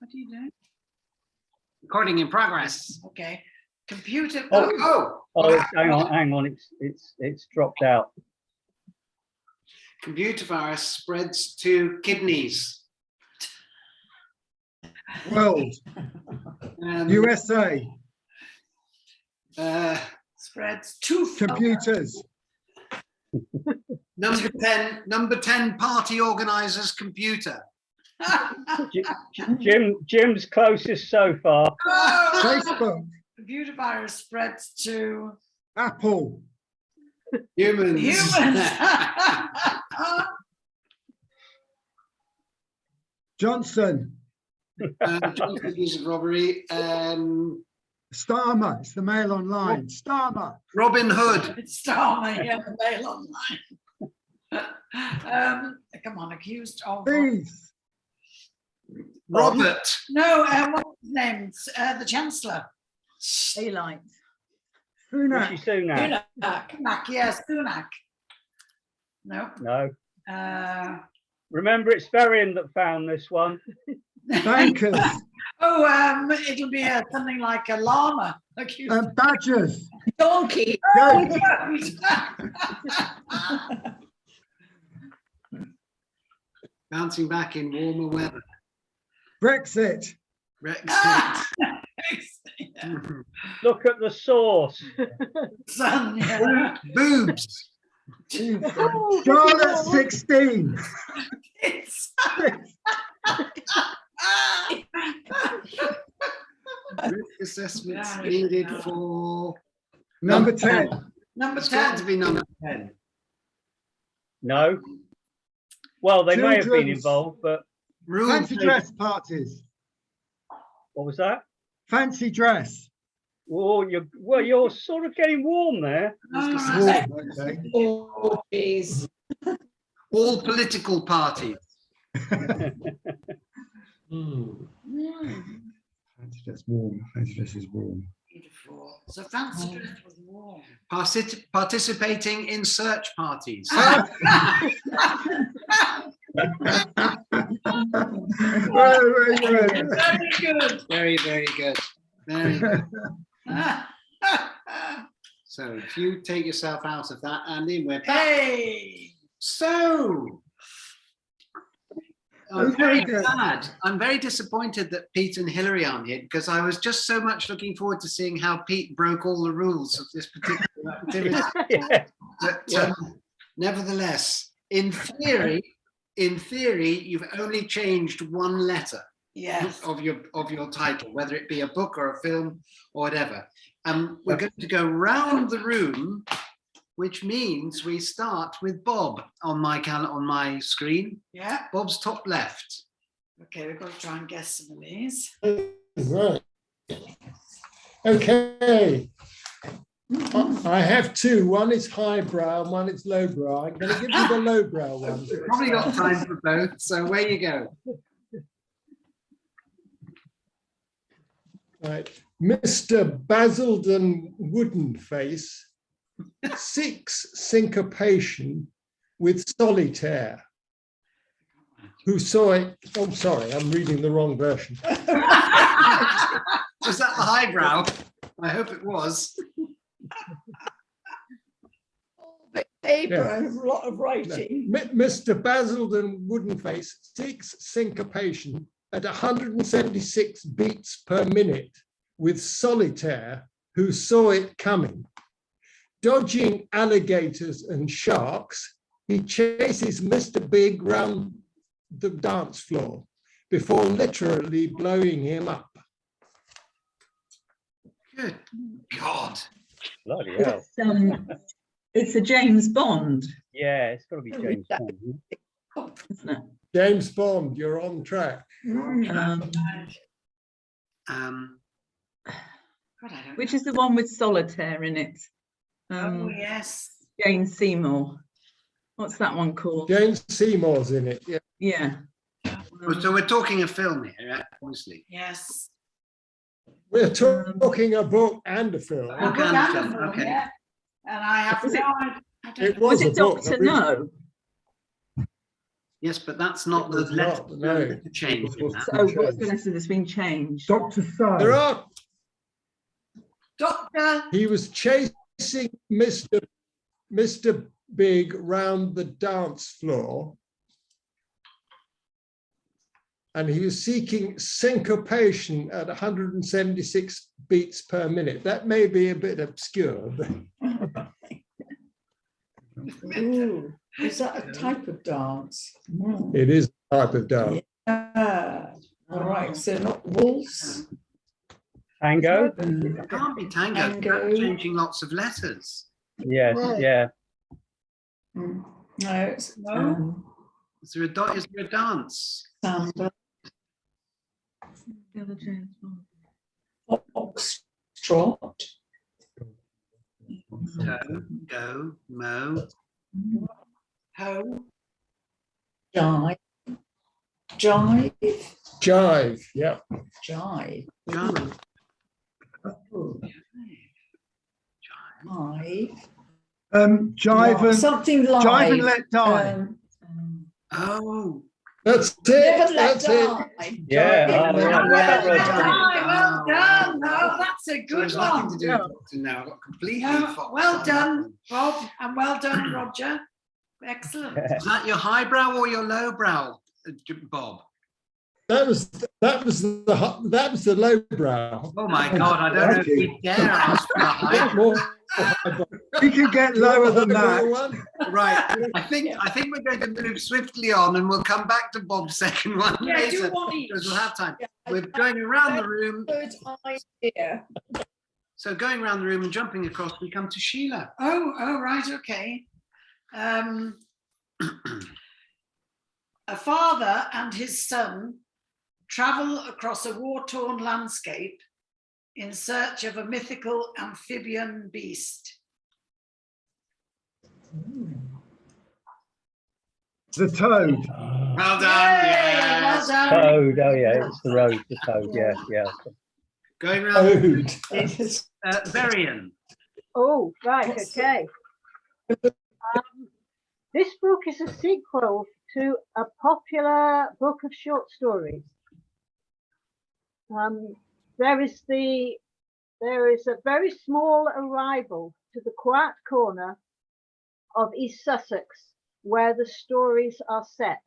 What are you doing? Recording in progress. Okay. Computer. Oh, Hang on. It's dropped out. computer virus spreads to kidneys. World. USA. Spreads to Computers. Number 10 party organizers computer. Jim's closest so far. Facebook. Computer virus spreads to Apple. Humans. Johnson. Johnson piece of robbery. Starmer. It's the Mail Online. Starmer. Robin Hood. It's Starmer, yeah, the Mail Online. Come on, accused of. Thieves. Robert. No, what's his name? The Chancellor. Daylight. Sunak. Sunak. Sunak, yes, Sunak. No. No. Uh, Remember, it's Varian that found this one. Bankers. It'll be something like a llama. Accused. Badgers. Donkey. Goats. Bouncing back in warmer weather. Brexit. Brexit. Look at the source. Sun, yeah. Boobs. Charlotte 16. It's Risk assessments needed for Number 10. number It's got 10. to be number 10. No. Well, they may have been Children's. involved, but Rule Fancy dress parties. what was that? Fancy dress. Oh, you're sort of getting warm there. Warm, okay. Oh, jeez. all political parties. Fancy dress warm. Fancy dress is warm. Beautiful. So fancy dress was warm. Participating in search parties. Very good. Very good. Very, very good. Very good. So if you take yourself out of that, Andy, we're back. Hey. So I'm very glad. I'm very disappointed that Pete and Hilary aren't here because I was just so much looking forward to seeing how Pete broke all the rules of this particular activity. Yeah. But nevertheless, in theory, you've only changed one letter Yes. of your title, whether it be a book or a film or whatever. We're going to go round the room, which means we start with Bob on my screen. Yeah. Bob's top left. Okay, we've got to try and guess some of these. Right. Okay. I have two. One is highbrow and one is lowbrow. I'm going to give you the lowbrow one. We've probably got time for both, so away you go. Right. Mr. Basildon Woodenface, 6 syncopation with solitaire. Who saw it? Oh, sorry, I'm reading the wrong version. Was that the highbrow? I hope it was. Paper Yeah. and a lot of writing. Mr. Basildon Woodenface, 6 syncopation at 176 beats per minute with solitaire who saw it coming. Dodging alligators and sharks, he chases Mr. Big round the dance floor before literally blowing him up. Good God. Bloody hell. It's a James Bond, Yeah, it's got to be James Bond. isn't it? James Bond, you're on track. God, I don't Which know. is the one with solitaire in it? Oh, yes. Jane Seymour. What's that one called? James Seymour's in it. Yeah. Yeah. So we're talking a film here, right? Obviously. Yes. We're talking a book and a film. Oh, Good kind of film, film, okay. yeah. And I have Was it- no idea. I don't It know. Was was a it book. Doctor No? Yes, but that's not the was letter not, no. change. in that. So what's the letter that's been changed? Dr. There So. are, Doctor, he was chasing Mr. Big round the dance floor. And he was seeking syncopation at 176 beats per minute. That may be a bit obscure, but Ooh, is that a type of dance? it is a type of dance. All right, so not waltz. Tango? It can't be tango. Tango. That's changing lots of letters. Yes, yeah. No, it's Is there a dance? samba, foxtrot, Go, mo. ho, jive, jive, Jive, yeah. jive, Jump. Ooh. Jive. Jive and Something like jive and let die. Oh, That's it. Never let That's it. die. Yeah, Jive. oh, right, well well done, well done. No, that's a so good there's nothing one. to do with Doctor now. I've got completely No, foxed well on that done, one. Bob, and well done, Roger. Excellent. Is that your highbrow or your lowbrow, Bob? That was the lowbrow. Oh my God, I don't know if we dare ask for a highbrow. More highbrow. We can get lower than Highbrow that. one? Right, I think we're going to move swiftly on, and we'll come back to Bob's second one Yeah, do later one each. because we'll have time. Yeah, We're going around the room. Good idea. So going around the room and jumping across, we come to Sheila. Oh, right, okay. A father and his son travel across a war-torn landscape in search of a mythical amphibian beast. The toad. Well done. Yay, Yeah. well done. Toad, oh yeah, it's the road, the toad, yeah, yeah. Going around the room, Toad. it's Varian. Oh, right, What's okay. This book is a sequel to a popular book of short stories. There is a very small arrival to the quiet corner of East Sussex where the stories are set.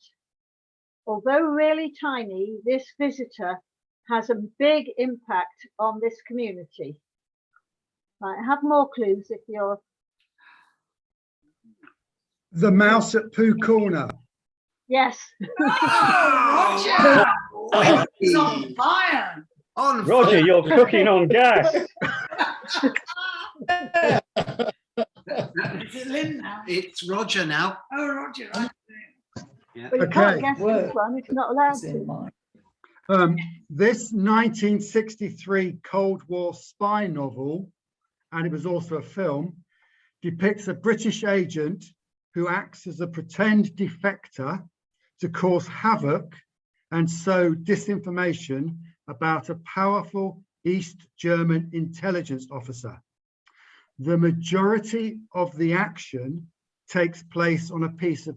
Although really tiny, this visitor has a big impact on this community. I have more clues if you're... The mouse at Pooh Corner. Yes. Oh, Roger! He's on fire. On Roger, you're cooking on gas. Is it Lynn now? It's Roger now. Oh, Roger, right. But you Okay. can't guess Word. this one if you're not allowed It's in to. mine. This 1963 Cold War spy novel, and it was also a film, depicts a British agent who acts as a pretend defector to cause havoc and sow disinformation about a powerful East German intelligence officer. The majority of the action takes place on a piece of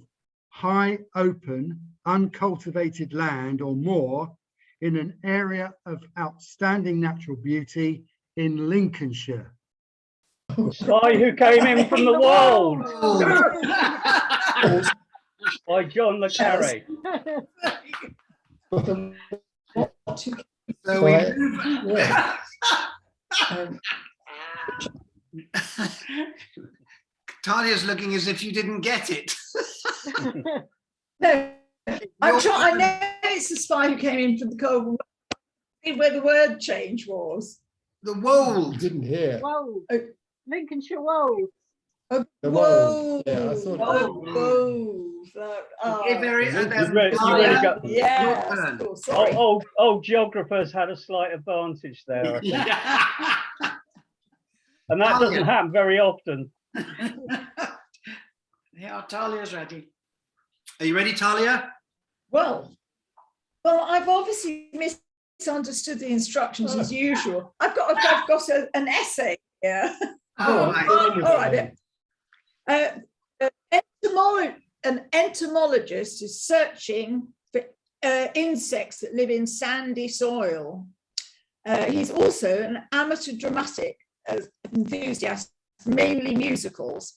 high, open, uncultivated land or moor in an area of outstanding natural beauty in Lincolnshire. The spy who came in from the world by John le Carré. So we Right. move. Yeah. Um, Talia's looking as if you didn't get it. No, I know it's the spy who came in from the Cold War. Where the word change was. The You wold. didn't hear. Whoa. Oh. Lincolnshire Wold. Oh, The whoa! world. Yeah, I thought. Okay, very, You really got- Yeah. Your turn. Oh, sorry. Old geographers had a slight advantage there, I think. And that doesn't happen very often. Yeah, Talia's ready. Are you ready, Talia? Well, I've obviously misunderstood the instructions as usual. I've got an essay here. Oh, my. All right. an entomologist is searching for insects that live in sandy soil. He's also an amateur dramatic enthusiast, mainly musicals.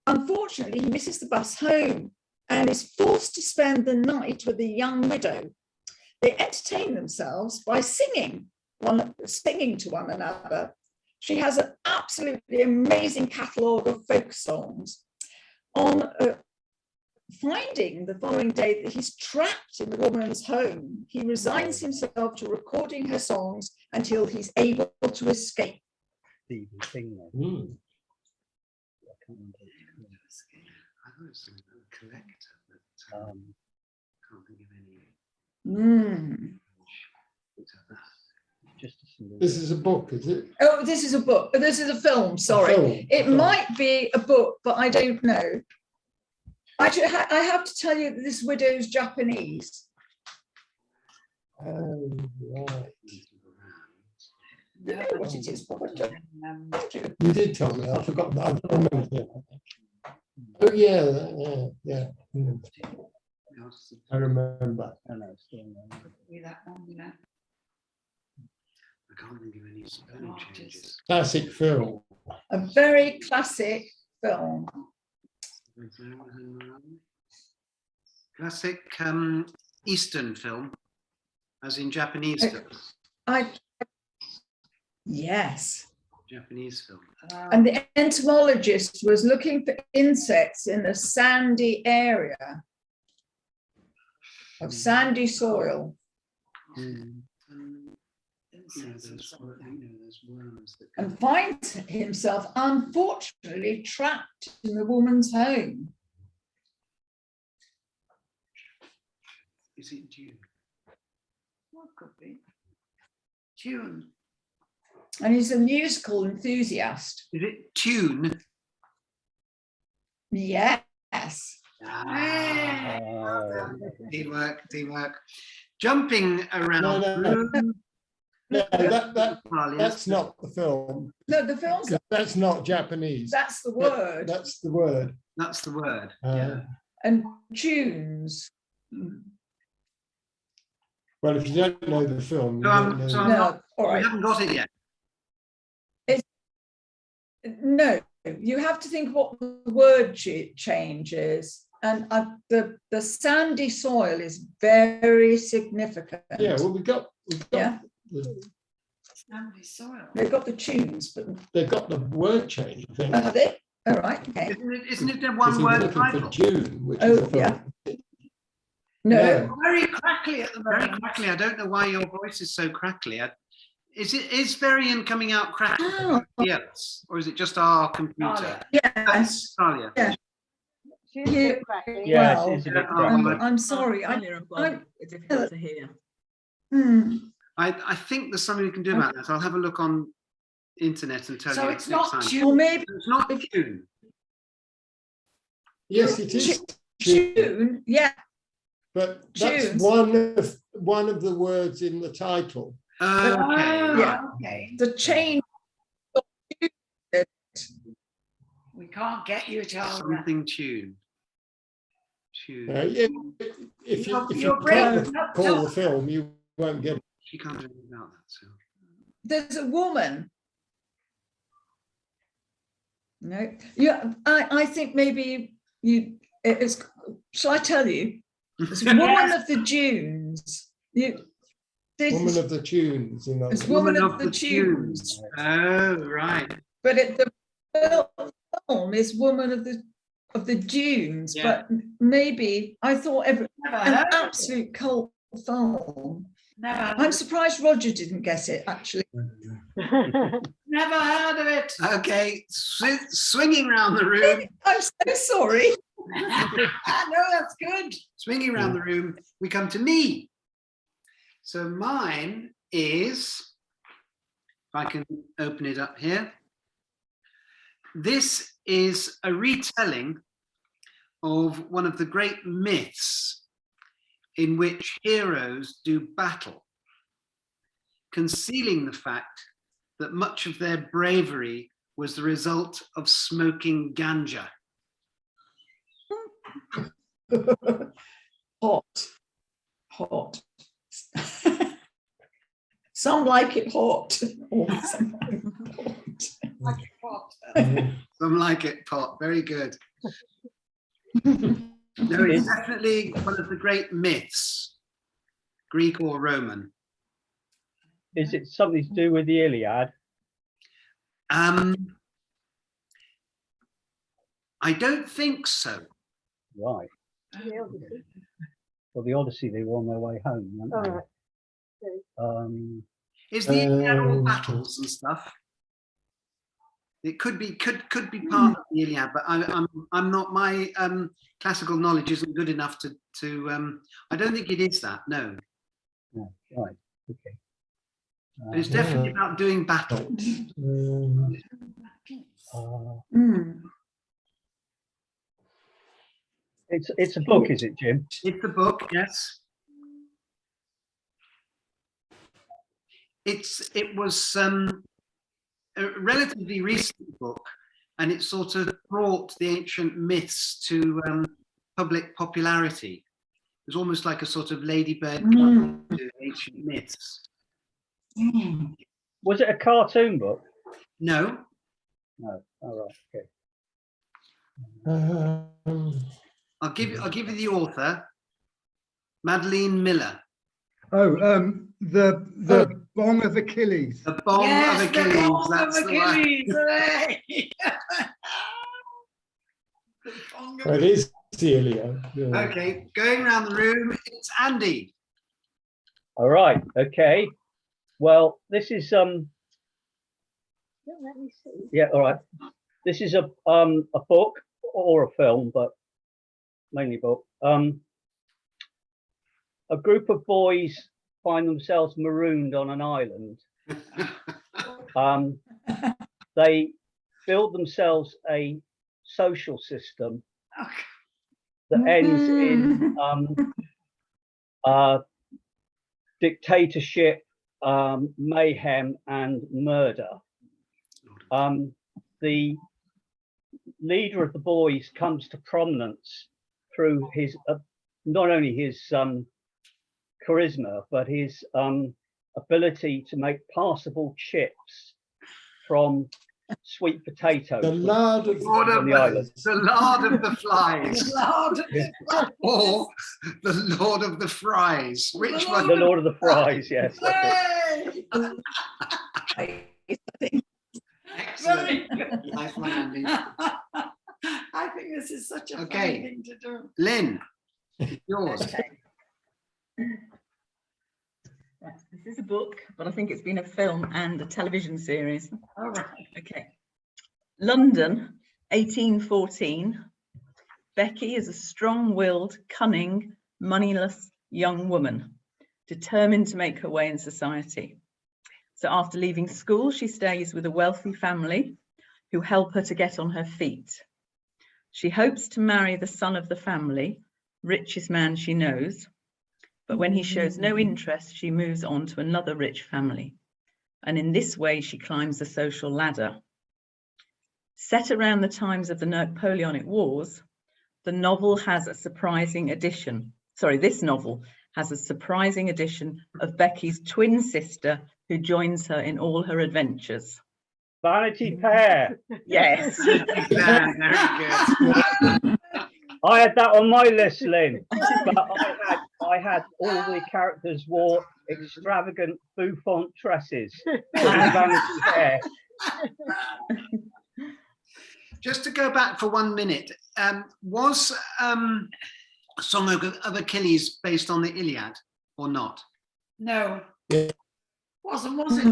Unfortunately, he misses the bus home and is forced to spend the night with a young widow. They entertain themselves by singing to one another. She has an absolutely amazing catalogue of folk songs. On finding the following day that he's trapped in the woman's home, he resigns himself to recording her songs until he's able to escape. Stephen King, though. Mm. I can't remember. I thought it was something about a collector, but can't think of any. Just a single This is a book, is it? Oh, this is a book. This is a film, sorry. It might be a book, but I don't know. Actually, I have to tell you that this widow's Japanese. Oh, right. You know what it is, but I don't know. You did tell me. I forgot. I don't remember. Oh yeah. I remember. Oh, no, it's still there. That one, yeah. I can't think of any spelling changes. Classic film. A very classic film. Classic Eastern film, as in Japanese film. Yes. Japanese film. And the entomologist was looking for insects in a sandy area of sandy soil. There's worms that And finds himself unfortunately trapped in the woman's home. Is it June? What could be? Tune. And he's a musical enthusiast. Is it Tune? Yes. Teamwork. Jumping around. No, that's not the film. No, the film's, That's not Japanese. that's the word. That's the word. That's the word. And tunes. Well, if you don't know the film, you So don't know. No, all We right. haven't got it yet. No, you have to think what the word change is. And the sandy soil is very significant. Yeah, well, we've got Yeah. Sandy soil. They've got the tunes, but they've got the word change, I think. are they? All right, okay. Isn't it a If one you're word looking for title? June, which Oh, is a film. yeah. No, Very crackly at the Very moment. crackly. I don't know why your voice is so crackly. Is Varian coming out crackly? Oh. Yes, or is it just our computer? yes. Talia. Yeah. She's a bit crackly. Yeah, Well, it is a bit I'm- crackly. I'm sorry. It's difficult to hear. I think there's something we can do about that. I'll have a look on internet and tell So you it's next not time. tune. Or maybe It's not June. Yes, it is. tune. Yeah. But that's Tunes. one of the words in the title. Okay. Yeah. Okay. The change. We can't get you, Charles. Something tune. Tune. If you Your brain can't is not call tough. the film, you won't get it. She can't do anything about that. So. There's a woman. No. Yeah. I think maybe it's. Shall I tell you? It's Woman of the Dunes. Woman of the Tunes. You know. It's Woman of the Tunes. Oh, right. But the film is Woman of the Dunes. Yeah. But maybe I thought Never an heard of it. absolute cult film. Never heard I'm of surprised Roger didn't get it, actually. it. Never heard of it. Okay, swinging round the room. I'm so sorry. No, that's good. Swinging around the room, we come to me. So mine is, if I can open it up here. This is a retelling of one of the great myths in which heroes do battle, concealing the fact that much of their bravery was the result of smoking ganja. Hot. Some like it hot. Or some like it hot. Some like it pot. Very good. No, it's definitely one of the great myths, Greek or Roman. Is it something to do with the Iliad? I don't think so. Right. The Odyssey. Well, the Odyssey, they were on their way home, weren't they? All right. Is the Iliad all battles and stuff? It could be part of the Iliad, but I'm not, my classical knowledge isn't good enough to I don't think it is that, no. No, right. Okay. But it's definitely about doing battle. It's a book, is it, Jim? It's a book, yes. It was a relatively recent book, and it sort of brought the ancient myths to public popularity. It was almost like a sort of ladybird guide to ancient myths. Was it a cartoon book? No. No. All right. Okay. I'll give you the author, Madeleine Miller. Oh, the Bong of Achilles. The Bong of Achilles. The Bong That's of the one. Achilles. Hooray. The Bong of It is Celia. Yeah. Okay, going around the room, it's Andy. All right. Okay. Well, this is Let me see. yeah. All right. This is a book or a film, but mainly book. A group of boys find themselves marooned on an island. They build themselves a social system that ends in dictatorship, mayhem, and murder. The leader of the boys comes to prominence through his not only his charisma, but his ability to make passable chips from sweet potatoes. The lard of on the island. The Lord of the Flies. Lord. Or the Lord of the Fries. Which one? The Lord of the Fries, yes. Excellent. Nice one, Andy. I think this is such a Okay. funny thing to do. Lynn, yours. Okay. Right, this is a book, but I think it's been a film and a television series. All right. Okay. London, 1814. Becky is a strong-willed, cunning, moneyless young woman, determined to make her way in society. So after leaving school, she stays with a wealthy family who help her to get on her feet. She hopes to marry the son of the family, richest man she knows, but when he shows no interest, she moves on to another rich family. And in this way, she climbs the social ladder. Set around the times of the Napoleonic Wars, the novel has a surprising addition. This novel has a surprising addition of Becky's twin sister, who joins her in all her adventures. Vanity Fair. Yes. Very good. I had that on my list, Lynn, but I had all the characters wore extravagant bouffant dresses. Vanity Fair. Just to go back for 1 minute, was Song of Achilles based on the Iliad or not? No. Yeah. Wasn't, was it?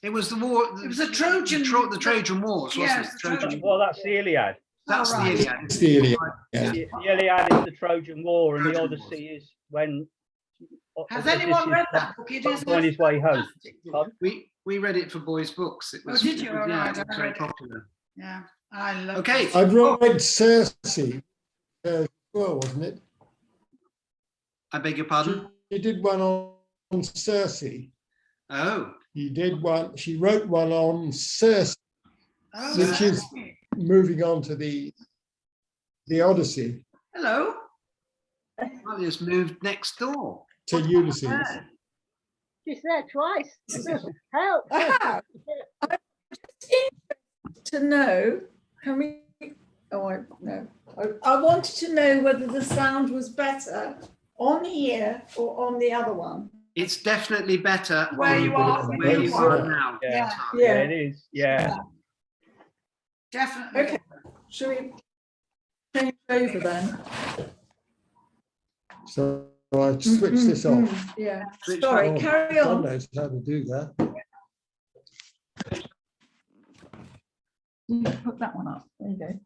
It was the war. It was a Trojan. The Trojan Wars, wasn't Yes, it? the Trojan. Trojan. Well, that's the Iliad. That's right. the Iliad. It's the Iliad. Yeah. The Iliad is the Trojan War, and the Trojan Odyssey is when. Has Odysseus anyone read that book? It is on his way home. fantastic book. Pardon? We read it for boys' books. It was, Oh, did you? it was- All yeah, right, it was I very read it. popular. Yeah, I love Okay. it. I'd read Circe as well, wasn't it? I beg your pardon? She did one on Circe. Oh, He did one. She wrote one on Circe, Oh, which is right. moving on to the the Odyssey Hello. Alia's moved next door. to Ulysses. She's there twice. Help. Ah, I'm just interested to know how many. Oh, no. I wanted to know whether the sound was better on here or on the other one. It's definitely better Where you are. where you are now. Yeah. Talia. Yeah, it is. Yeah. Definitely. Okay. Shall we change over then? So I switch this off. Yeah. Switch Sorry, Oh, carry God on. knows how to do that. You put that one up. There you go.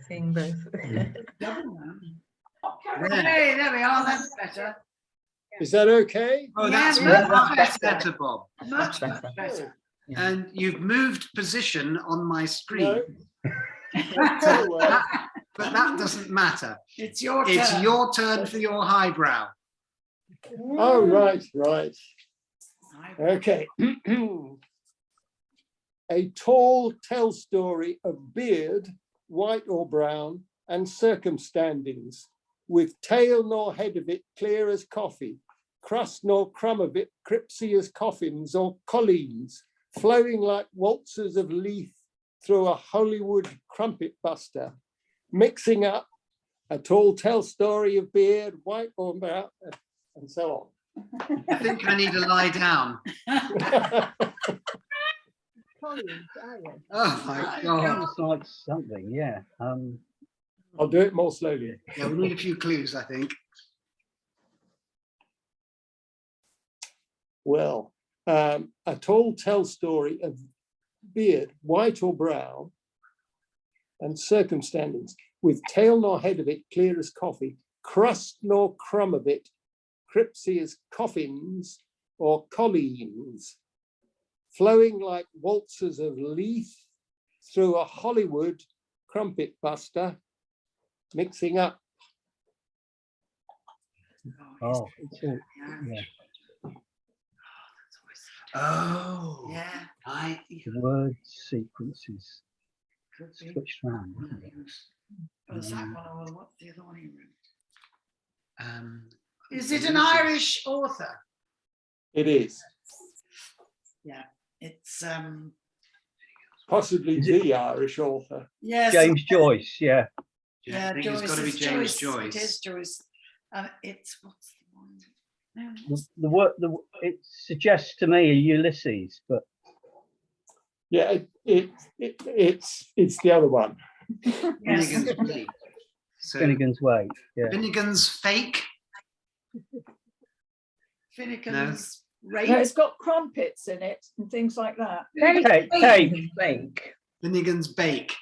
Seeing both. Hey, there we are. That's better. Is that okay? Oh, Yeah, that's yeah, much that's better, Bob. Much better. And you've moved position on my screen. No. But that doesn't matter. It's your turn. It's your turn for your highbrow. Oh, right. Okay. A tall tell story of beard, white or brown, and circumstandings, with tail nor head of it clear as coffee, crust nor crumb of it cripsy as coffins or colleens, flowing like waltzes of leaf through a Hollywood crumpet buster, mixing up a tall tell story of beard, white or brown, and so I think I need to lie down. on. Oh my God. Sounds like something, yeah. I'll do it more slowly. Yeah, we need a few clues, I think. Well, a tall tell story of beard, white or brown, and circumstandings, with tail nor head of it clear as coffee, crust nor crumb of it, cripsy as coffins or colleens, flowing like waltzes of leaf through a Hollywood crumpet buster, mixing up. Oh, it's all, yeah. Oh, Yeah. The word sequences Could be. switched around. Isn't it? Was that one or what's the other one you wrote? Is Is it an Irish author? It is Yeah. It's possibly Is it- the Irish author. yes. James Joyce, yeah. I think it's got to be Joyce's James Joyce. Joyce. It is Joyce. It's what's the one? No, The word, it suggests to me a Ulysses, but Yeah, it's the other one. yes. Finnegan's Wake. So Finnegan's Wake, yeah. Finnegan's Fake. Finnegan's No, Rape. it's got crumpets in it and things like that. Cake. Finnegan's Bake.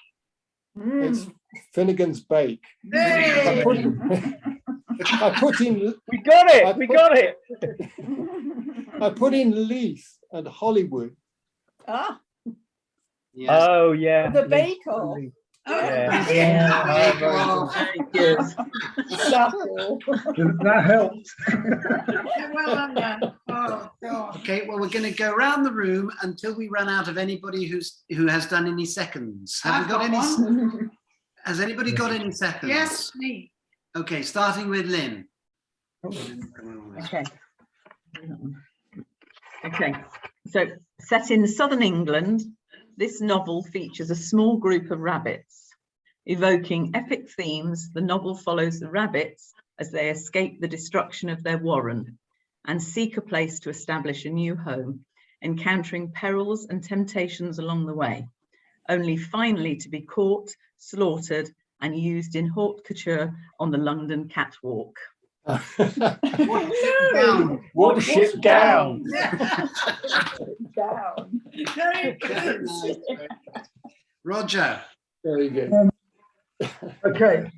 It's Mm. Finnegan's Bake. Hey! I put in We got it. I put in Leith and Hollywood. Ah, Yes. Oh yeah. the bake-off. Yeah. Yeah. Bake Off. Very good. Supple. That helped. Well done, Dan. Oh God. Okay, well, we're going to go around the room until we run out of anybody who has done any seconds. Have I've we got any? one. Has anybody got any seconds? Yes, me. Okay, starting with Lynn. Okay. Okay. So, set in southern England, this novel features a small group of rabbits. Evoking epic themes, the novel follows the rabbits as they escape the destruction of their warren and seek a place to establish a new home, encountering perils and temptations along the way, only finally to be caught, slaughtered, and used in haute couture on the London catwalk. Down. Watership down. Down. Very good. Roger. Very good. Okay,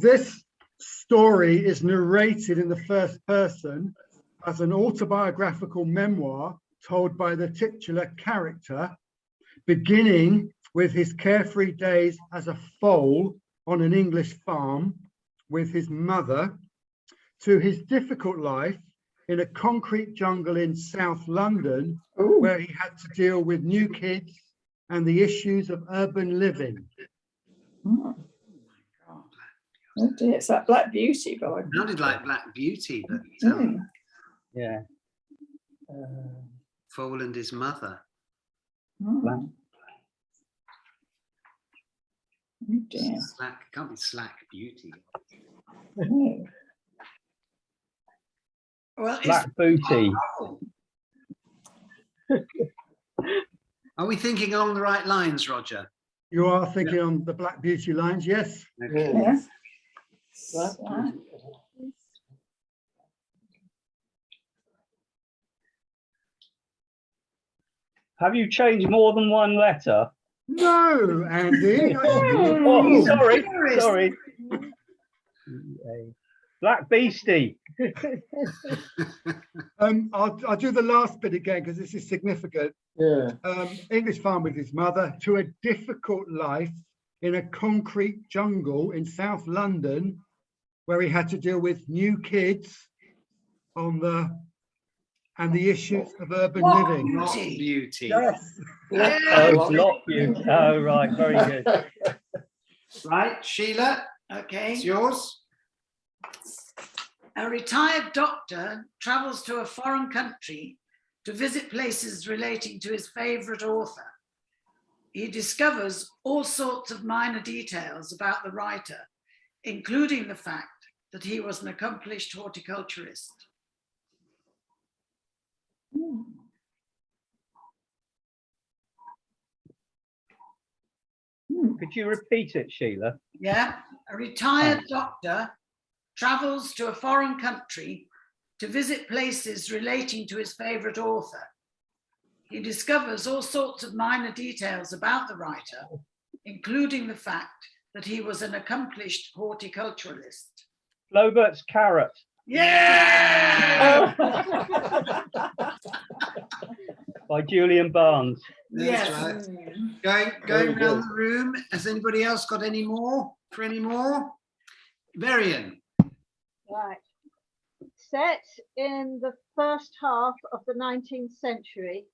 this story is narrated in the first person as an autobiographical memoir told by the titular character, beginning with his carefree days as a foal on an English farm with his mother, to his difficult life in a concrete jungle in South London, Ooh. where he had to deal with new kids and the issues of urban living. Oh, oh dear, it's that Black Beauty boy. Sounded like Black Beauty, but Yeah. Foal and his mother. Black. Oh dear. Slack, can't be Slack Beauty. Oh. Well, Black Booty. Are we thinking along the right lines, Roger? You are thinking on the Black Beauty lines, yes? Okay. Yes. Black Wow. Have you changed more than one letter? No, Andy. Oh, sorry. Black Beastie. I'll do the last bit again because this is significant. Yeah. English farmer with his mother to a difficult life in a concrete jungle in South London, where he had to deal with new kids and the issues of urban living. Not Beauty. Yes. Oh, Block Beauty. Oh, right. Very good. Right, Sheila, okay. it's yours. A retired doctor travels to a foreign country to visit places relating to his favorite author. He discovers all sorts of minor details about the writer, including the fact that he was an accomplished horticulturist. Could you repeat it, Sheila? Yeah, a retired doctor travels to a foreign country to visit places relating to his favorite author. He discovers all sorts of minor details about the writer, including the fact that he was an accomplished horticulturalist. Flaubert's Carrot. Yeah! By Julian Barnes. That's Yes. right. Going around the room. Has anybody else got any more? For any more? Varian. Right. Set in the first half of the 19th century,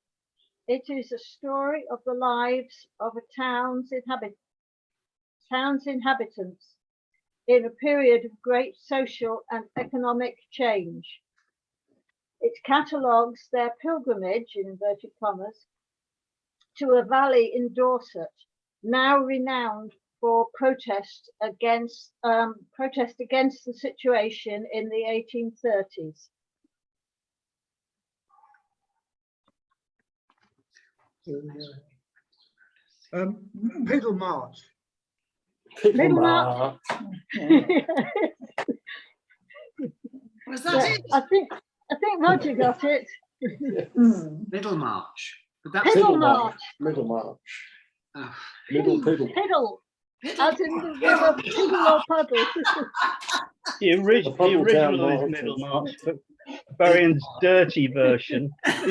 it is a story of the lives of a town's inhabitants in a period of great social and economic change. It catalogues their pilgrimage, in inverted commas, to a valley in Dorset, now renowned for protest against the situation in the 1830s. Middlemarch. Middlemarch. Was that it? I think Roger got it. Middlemarch. But that's Middlemarch. Middlemarch. oh, Middle piddle. Piddle. As in the river Piddle or Puddle. The original is Middlemarch, but Varian's dirty version. okay,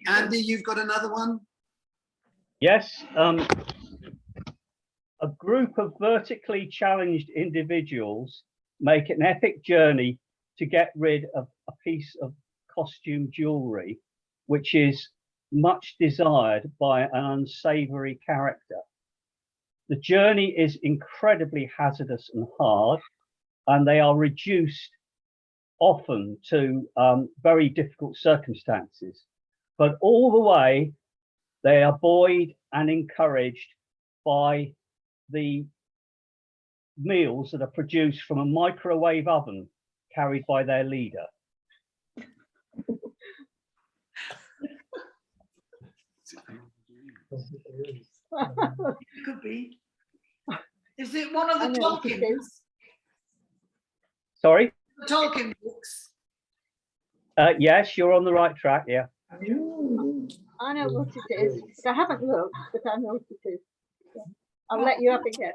Andy, you've got another one? Yes, a group of vertically challenged individuals make an epic journey to get rid of a piece of costume jewelry, which is much desired by an unsavory character. The journey is incredibly hazardous and hard, and they are reduced often to very difficult circumstances. But all the way, they are buoyed and encouraged by the meals that are produced from a microwave oven carried by their leader. Could be. Is it one of the Tolkien's? Sorry? The Tolkien books? Yes, you're on the right track, yeah. I know what it is. I haven't looked, but I know what it is. I'll let you have a guess.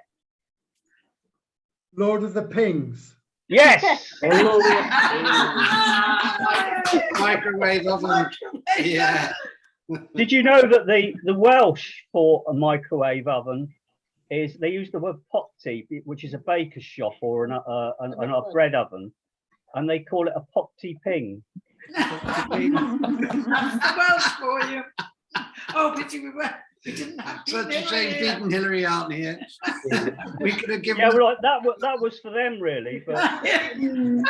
Lord of the Pings. Yes! Microwave oven. Yeah. Did you know that the Welsh for a microwave oven is, they use the word popty, which is a baker's shop or a bread oven, and they call it a popty ping. That's the Welsh for you. Oh, pity we didn't have Such a Pete shame Miller Pete and Hillary aren't here. We could have given Yeah, them- right. That was for them really, but here.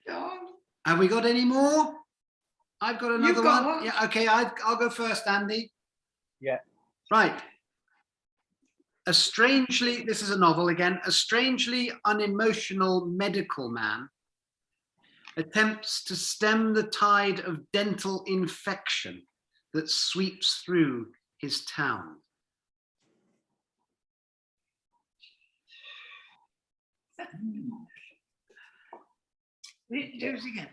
God. Have we got any more? I've got another You've got one. one. Yeah, okay, I'll go first, Andy. yeah. Right. This is a novel again, a strangely unemotional medical man attempts to stem the tide of dental infection that sweeps through his town. Do it again.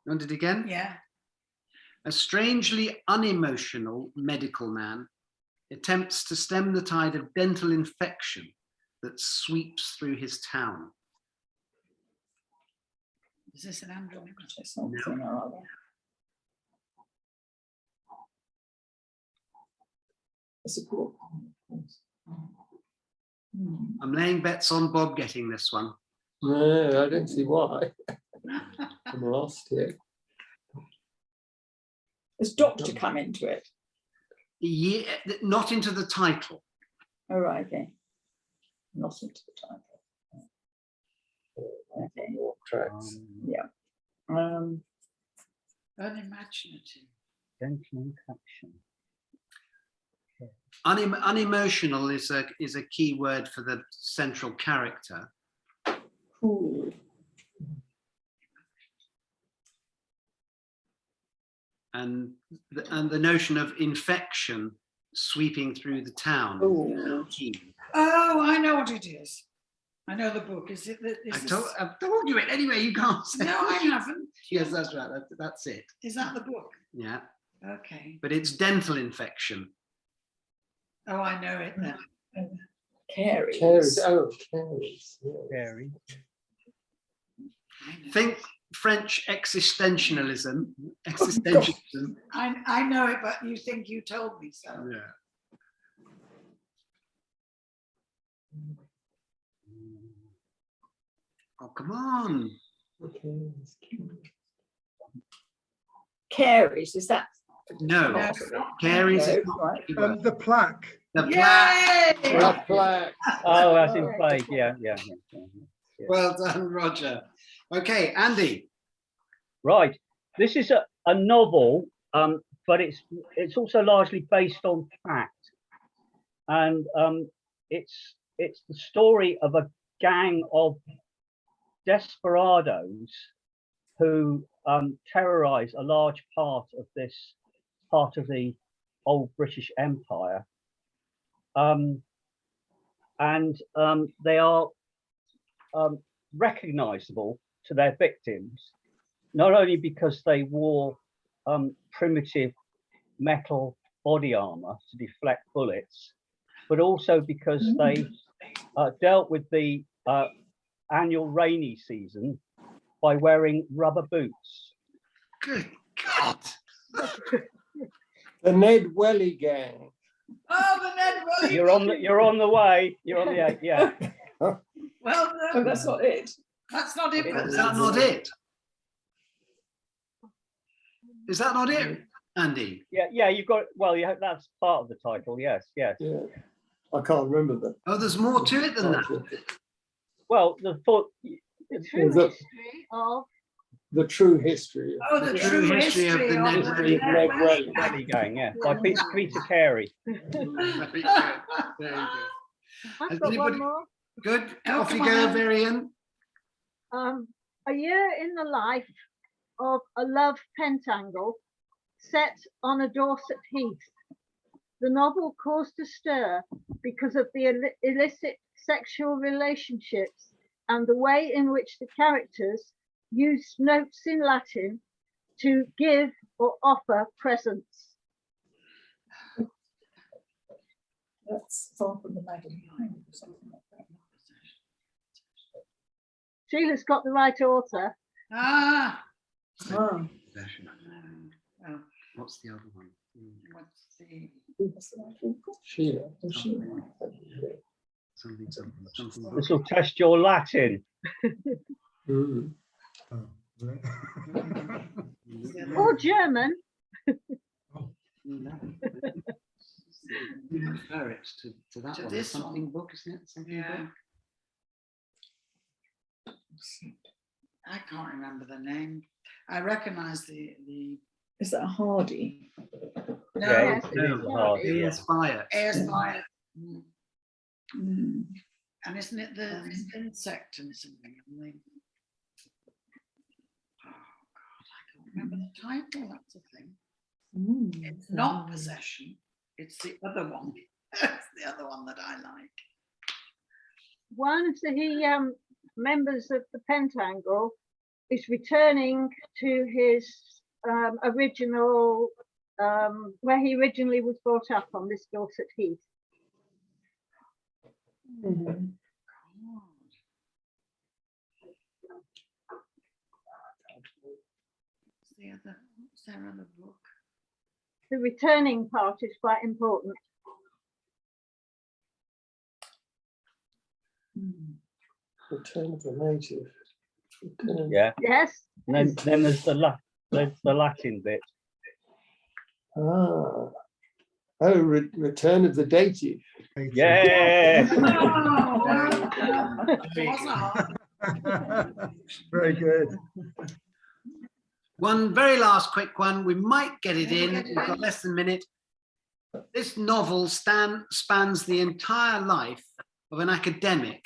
Want it again? Yeah. A strangely unemotional medical man attempts to stem the tide of dental infection that sweeps through his town. Is this an Andrew Nicholas? Something or other. It's a book. I'm laying bets on Bob getting this one. No, I don't see why. I'm lost here. Has doctor come into it? Yeah, not into the title. Oh, right, okay. Not into the title. Okay. More tracks. Unimaginative. Dental infection. Unemotional is a key word for the central character. Cool. And the notion of infection sweeping through the town. Oh. Oh, I know what it is. I know the book. Is it? I've told you it anyway. You can't say. No, I haven't. Yes, that's right. That's it. Is that the book? Yeah, Okay. but it's dental infection. Oh, I know it then. Caries. Caries. Oh, caries. Yeah. Very. I know. Think French existentialism. Existentialism. I know it, but you think you told me so. Yeah. Oh, come on. Caries, is that? No, No. caries is No, not right. the word. The plaque. The plaque. Yay! A plaque. Oh, as in plague. Yeah. Well done, Roger. Okay, Andy. Right. This is a novel, but it's also largely based on fact, and it's the story of a gang of desperados who terrorize a large part of the old British Empire, and they are recognizable to their victims, not only because they wore primitive metal body armor to deflect bullets, but also because they dealt with the annual rainy season by wearing rubber boots. Good God. The Ned Welly gang. Oh, the Ned Welly. You're on the way. You're on the yeah. Well Oh, done. that's not it. That's not it. but Is that not it? Is that not it, Andy? Yeah. You've got that's part of the title. Yes. Yeah. I can't remember that. Oh, there's more to it than that. Well, the thought. The true that- history of The true history. Oh, the true history of the Ned Ned Welly. Welly. Welly gang, yeah, by Peter Carey. Very good. Very good. I've Has got anybody- one more. Good. Oh, Off you come go, on. Varian. A year in the life of a love pentangle set on a Dorset heath. The novel caused a stir because of the illicit sexual relationships and the way in which the characters used notes in Latin to give or offer presents. That's far from the magazine behind it or something like that. Sheila's got the right author. Ah. Ah, Oh, What's the other one? what's the? who has the right author? Sheila. Oh, she. Something. This will test your Latin. Mm. Or German. No. You refer it to that To one. this Something one. book, isn't it? Something Yeah. book. I can't remember the name. I recognise the. Is that Hardy? No, Yeah, Yes, it is hard. He Yeah. is fired. Air's Fire. Mm. Mm. And isn't it the insect and something? And they, oh God, I can't remember the title. That's the thing. It's not Possession. It's the other one. It's the other one that I like. one of the members of the Pentangle is returning to his original, where he originally was brought up on this Dorset Heath. Mhm. What's their other book? The returning part is quite important. Return of the Native. Return. Yeah. Yes. And then there's the Latin bit. Ah. Oh, Return of the Dative. Yes. Very good. One very last quick one. We might get it in. We've got less than a minute. This novel spans the entire life of an academic